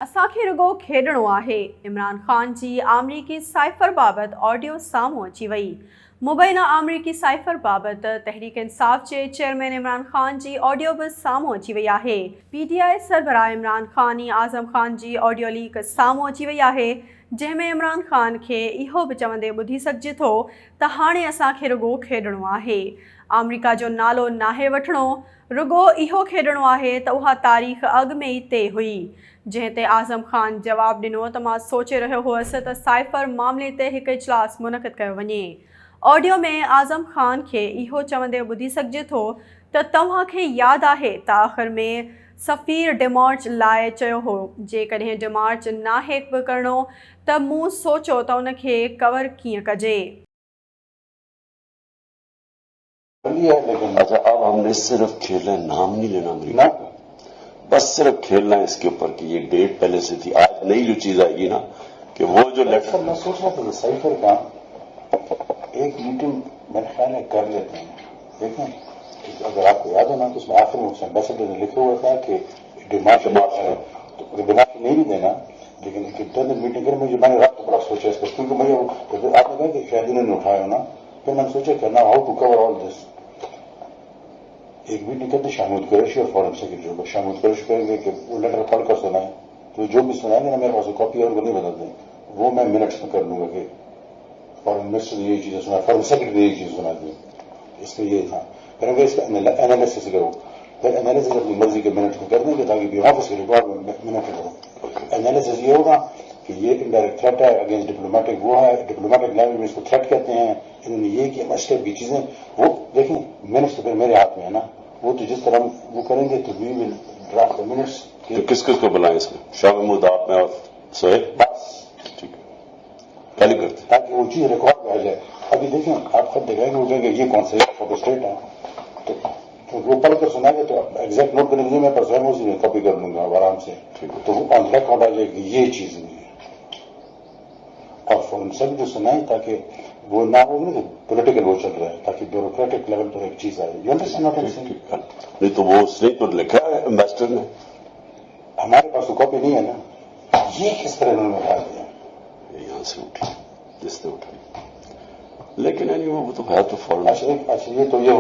असांखे रुगो खेॾणो आहे। इमरान ख़ान जी आमरीकी साइफ़र बाबति ऑडियो साम्हूं अची वई। मुबैना आमरीकी साइफ़र बाबति तहरीक इंसाफ़ जे चेयरमैन इमरान ख़ान जी ऑडियो बि साम्हूं अची वई आहे। PTI सरबराह इमरान ख़ान ई आज़म ख़ान जी ऑडियो लीक साम्हूं अची वई आहे, जंहिंमें इमरान ख़ान खे इहो बि चवंदे ॿुधी सघिजे थो त हाणे असांखे रुगो खेॾणो आहे। अमरीका जो नालो नाहे वठणो, रुगो इहो खेॾणो आहे त उहा तारीख़ अॻु में ई तइ हुई। जंहिं ते आज़म ख़ान जवाबु ॾिनो त मां सोचे रहियो हुअसि त साइफ़र मामले ते हिकु इजलास मुनक़िद कयो वञे। ऑडियो में आज़म ख़ान खे इहो चवंदे ॿुधी सघिजे थो त तव्हांखे यादि आहे त आख़िर में सफ़ीर डिमार्च लाइ चयो हो, जेकॾहिं डिमार्च नाहे बि करणो त मूं सोचियो त उन खे कवर कीअं कजे। लेकिन अच्छा अब हमने सिर्फ खेलना है, नाम नहीं लेना अमरीका का, बस सिर्फ खेलना है इसके ऊपर कि ये डेट पहले से थी। आज नई जो चीज आएगी ना कि वो जो लेटर मैं सोच रहा था कि साइफर का एक मीटिंग मेरे ख्याल है कर लेते हैं। देखें अगर आपको याद हो ना तो उसमें आखिर में एम्बेसडर ने लिखा हुआ था कि डिमांड तो डिमांड नहीं भी देना, लेकिन इंटरनल मीटिंग करें। मुझे मैंने रात को बड़ा सोचा इसका, क्योंकि मुझे आपने कहा कि शायद इन्होंने उठाया ना, फिर मैंने सोचा कि ना how to cover all this. एक मीटिंग करते शामिल कुरैशी और फॉरेन सेक्रेटरी को शामिल कुरैशी करेंगे कि वो लेटर पढ़कर सुनाए, तो जो भी सुनाएंगे ना मेरे पास कॉपी और नहीं बता दें, वो मैं मिनट्स में कर लूंगा कि फॉरेन मिनिस्टर ने यही चीजें सुना, फॉरेन सेक्रेटरी ने यही चीज सुना दी। इसमें ये था, फिर अगर इसका एनालिसिस करो, फिर एनालिसिस अपनी मर्जी के मिनट में कर देंगे ताकि ऑफिस के रिकॉर्ड में मिनट करो। एनालिसिस ये होगा कि ये इनडायरेक्ट थ्रेट है अगेंस्ट डिप्लोमेटिक, वो है डिप्लोमेटिक लैंग्वेज में इसको थ्रेट कहते हैं, इन्होंने ये किया मस्टर्ड की चीजें, वो देखें मिनट्स तो फिर मेरे हाथ में है ना, वो तो जिस तरह वो करेंगे तो वी विल ड्राफ्ट मिनट्स। तो किस किस को बुलाएं इसमें? शाह महमूद, आप में और सोहेब, बस ठीक है, कल ही करते ताकि वो चीज रिकॉर्ड में आ जाए। अभी देखें आप खुद दिखाएंगे, वो कहेंगे ये कौन सा फोटो स्टेट है, तो वो पढ़कर सुनाएंगे तो एग्जैक्ट नोट करने के लिए मैं पर स्वयं उसी में कॉपी कर लूंगा आराम से, तो वो ऑन रिकॉर्ड आ जाएगी ये चीज नहीं है। और फॉरन सब जो सुनाए ताकि वो ना हो ना पॉलिटिकल वो चल रहा है, ताकि ब्यूरोक्रेटिक लेवल पर एक चीज आए। You understand what I am saying? नहीं तो वो उसने तो लिखा है एम्बेसडर ने, हमारे पास तो कॉपी नहीं है ना, ये किस तरह उन्होंने उठा दिया? यहाँ से उठी जिसने उठाई, लेकिन वो तो है तो फॉरन। अच्छा ये तो ये